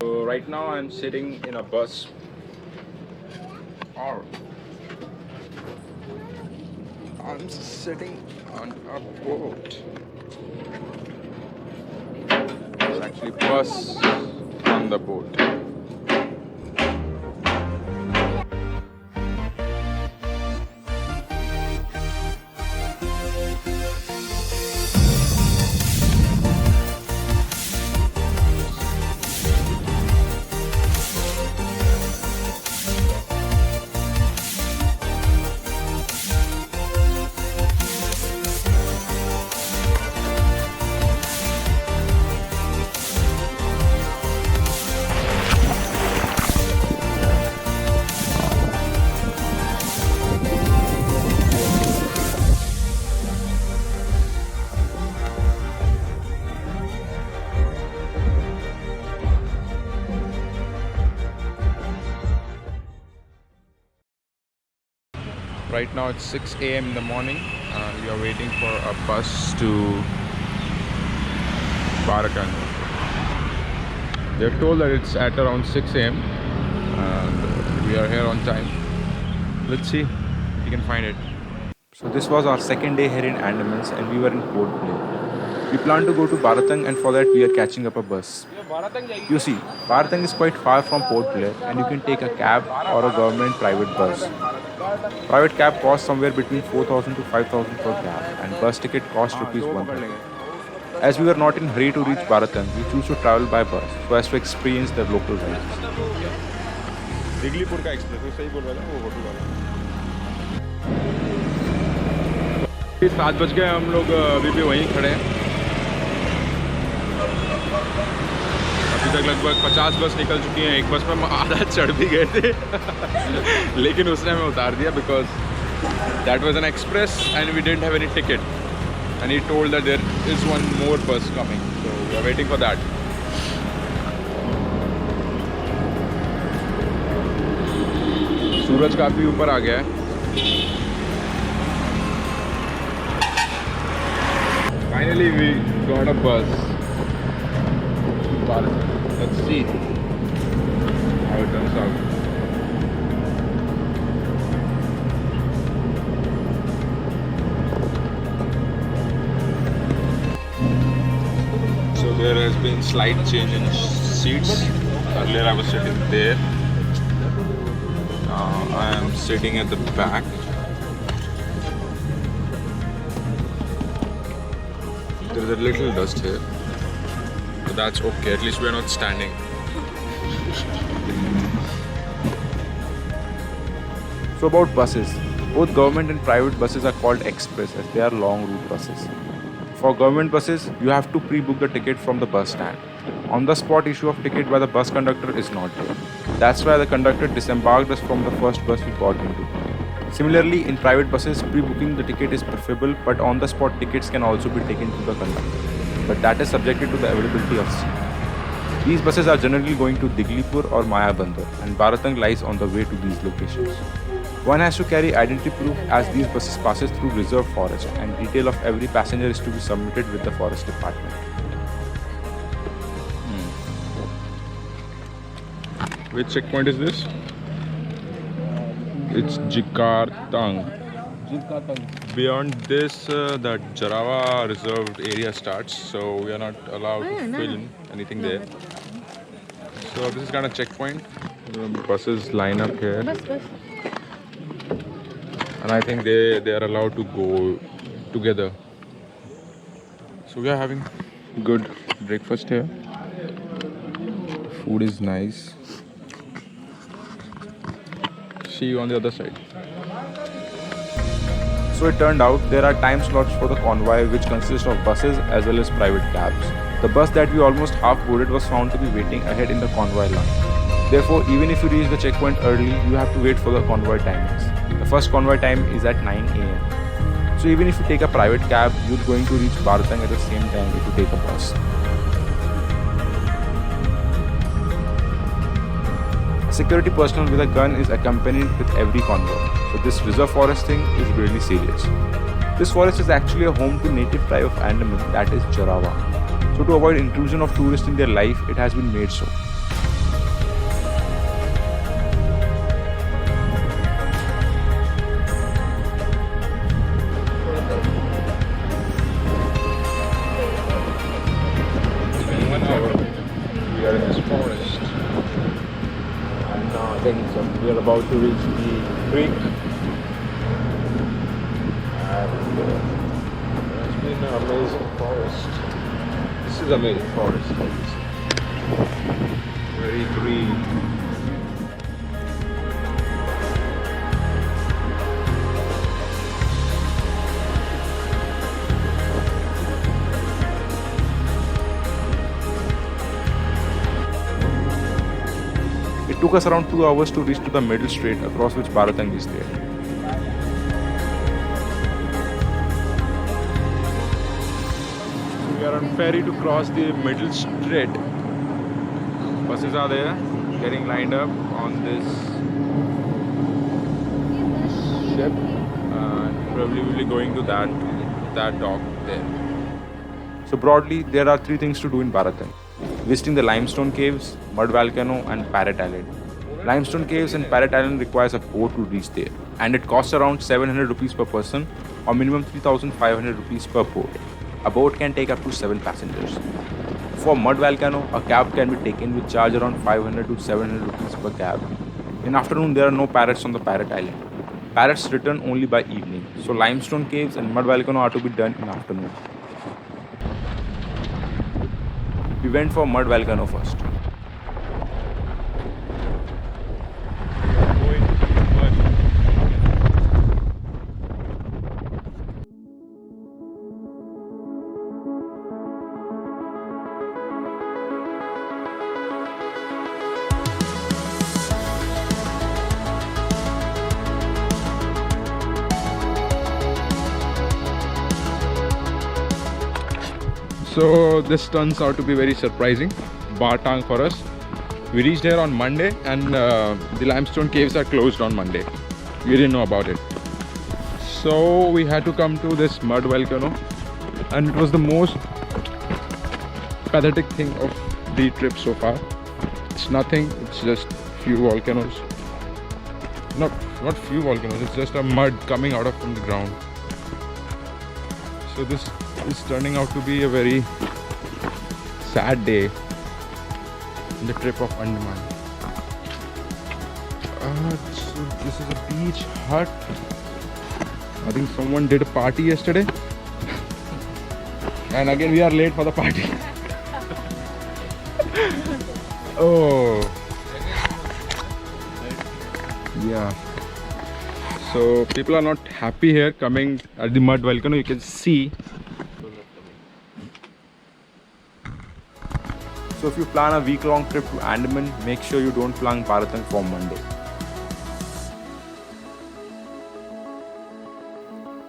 So right now I'm sitting in a bus or I'm sitting on a boat. It's actually bus on the boat. Right now it's 6 a.m. in the morning and we are waiting for a bus to Barakan. They've told that it's at around 6 a.m. and we are here on time. Let's see if we can find it. So this was our second day here in Andamans and we were in Port Blair. We plan to go to Baratang and for that we are catching up a bus. You see, Baratang is quite far from Port Blair and you can take a cab or a government private bus. Private cab costs somewhere between 4,000 to 5,000 per cab and bus ticket costs rupees 130. As we were not in hurry to reach Baratang, we choose to travel by bus so as to experience the local vibes. Diglipur का express वो सही बोल रहा था वो hotel वाला 7 बज गए हम लोग अभी भी वहीं खड़े हैं अभी तक लगभग 50 बस निकल चुकी हैं एक बस में हम आधा चढ़ भी गए थे लेकिन उसने हमें उतार दिया because that was an express and we didn't have any ticket and he told that there is one more bus coming so we are waiting for that सूरज काफी ऊपर आ गया है Finally, we got a bus. Let's see how it turns out. So there has been slight change in seats. Earlier I was sitting there. Now I am sitting at the back. There is a little dust here, but that's okay. At least we are not standing. So about buses, both government and private buses are called express as they are long route buses. For government buses, you have to pre-book the ticket from the bus stand. On the spot issue of ticket by the bus conductor is not there. That's why the conductor disembarked us from the first bus we got into. Similarly, in private buses, pre-booking the ticket is preferable, but on-the-spot tickets can also be taken to the conductor. But that is subjected to the availability of seat. These buses are generally going to Diglipur or Maya Bandar, and Baratang lies on the way to these locations. One has to carry identity proof as these buses passes through reserve forest, and detail of every passenger is to be submitted with the forest department. Which checkpoint is this? It's Jikartang. Beyond this, the Jarawa reserved area starts, so we are not allowed to film anything there. So this is kind of checkpoint. The buses line up here, and I think they are allowed to go together. So we are having good breakfast here. Food is nice. See you on the other side. So it turned out there are time slots for the convoy which consists of buses as well as private cabs. The bus that we almost half boarded was found to be waiting ahead in the convoy line. Therefore, even if you reach the checkpoint early, you have to wait for the convoy timings. The first convoy time is at 9 a.m. So even if you take a private cab, you're going to reach Baratang at the same time if you take a bus. Security personnel with a gun is accompanied with every convoy. So this reserve forest thing is really serious. This forest is actually a home to native tribe of Andaman, that is Jarawa. So to avoid intrusion of tourists in their life, it has been made so. We are about to reach the creek. And it's been an amazing forest. This is amazing forest, obviously. Very green. It took us around 2 hours to reach to the middle strait across which Baratang is there. We are on ferry to cross the middle strait. Buses are there, getting lined up on this ship, and probably will be going to that dock there. So broadly, there are 3 things to do in Baratang. Visiting the limestone caves, mud volcano and Parrot Island. Limestone caves and Parrot Island requires a boat to reach there, and it costs around 700 rupees per person or minimum 3,500 rupees per boat. A boat can take up to 7 passengers. For mud volcano, a cab can be taken with charge around 500 to 700 rupees per cab. In afternoon, there are no parrots on the Parrot Island. Parrots return only by evening, so limestone caves and mud volcano are to be done in afternoon. We went for mud volcano first. So this turns out to be very surprising, Batang for us. We reached here on Monday, and the limestone caves are closed on Monday. We didn't know about it. So we had to come to this mud volcano, and it was the most pathetic thing of the trip so far. It's nothing, it's just few volcanoes. Not few volcanoes, it's just a mud coming out of from the ground. So this is turning out to be a very sad day in the trip of Andaman. So this is a beach hut. I think someone did a party yesterday, and again we are late for the party. Oh yeah, so people are not happy here coming at the mud volcano. You can see. So if you plan a week-long trip to Andaman, make sure you don't plan Baratang for Monday.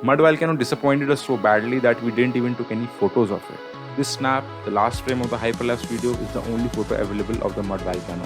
Mud volcano disappointed us so badly that we didn't even took any photos of it. This snap, the last frame of the hyperlapse video, is the only photo available of the mud volcano.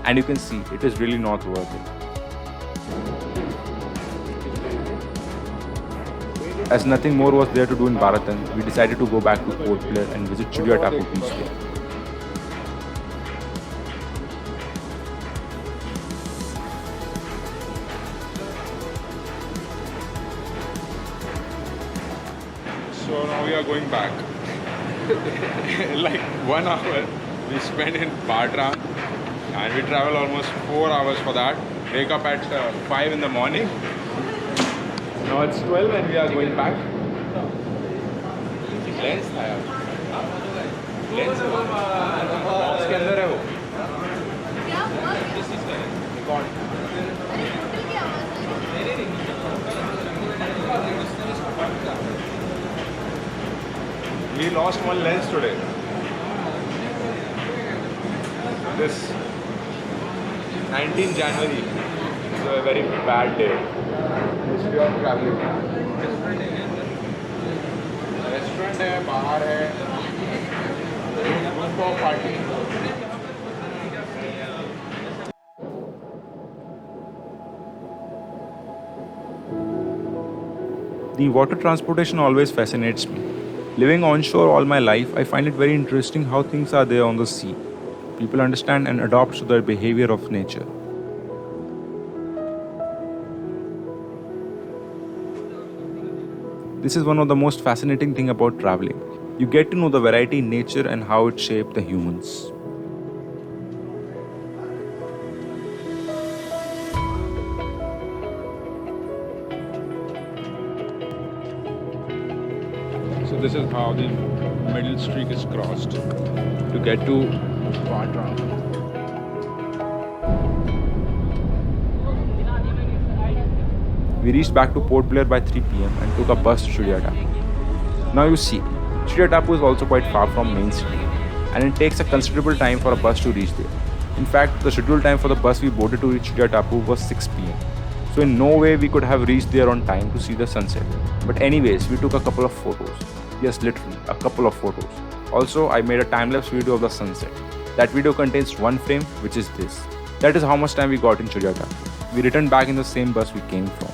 And you can see, it is really not worth it. As nothing more was there to do in Baratang, we decided to go back to Port Blair and visit Chudya Tapu Beach there. So now we are going back. Like 1 hour we spent in Patra, and we travel almost 4 hours for that. Wake up at 5 in the morning. Now it's 12 and we are going back. Lens था यार. Lens है वो. Box के अंदर है वो. क्या हुआ? Record. We lost one lens today. This 19 January is a very bad day. History of traveling. Restaurant है, बाहर है. Rooftop party. The water transportation always fascinates me. Living onshore all my life, I find it very interesting how things are there on the sea. People understand and adopt to the behavior of nature. This is one of the most fascinating things about traveling. You get to know the variety in nature and how it shaped the humans. this is how the middle streak is crossed to get to Patra. We reached back to Port Blair by 3 p.m. and took a bus to Chidiya Tapu. Now you see, Chidiya Tapu is also quite far from main city, and it takes a considerable time for a bus to reach there. In fact, the scheduled time for the bus we boarded to reach Chidiya Tapu was 6 p.m. So in no way we could have reached there on time to see the sunset. But anyways, we took a couple of photos. Yes, literally, a couple of photos. Also, I made a time-lapse video of the sunset. That video contains one frame, which is this. That is how much time we got in Chidiya Tapu. We returned back in the same bus we came from.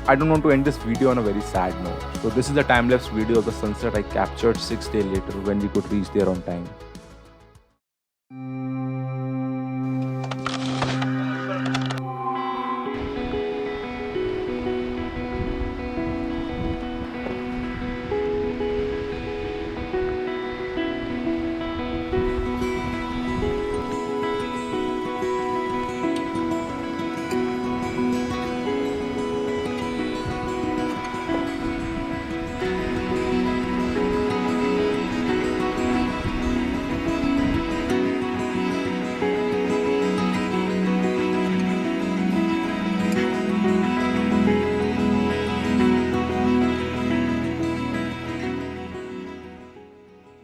I don't want to end this video on a very sad note. So this is a time-lapse video of the sunset I captured 6 days later when we could reach there on time.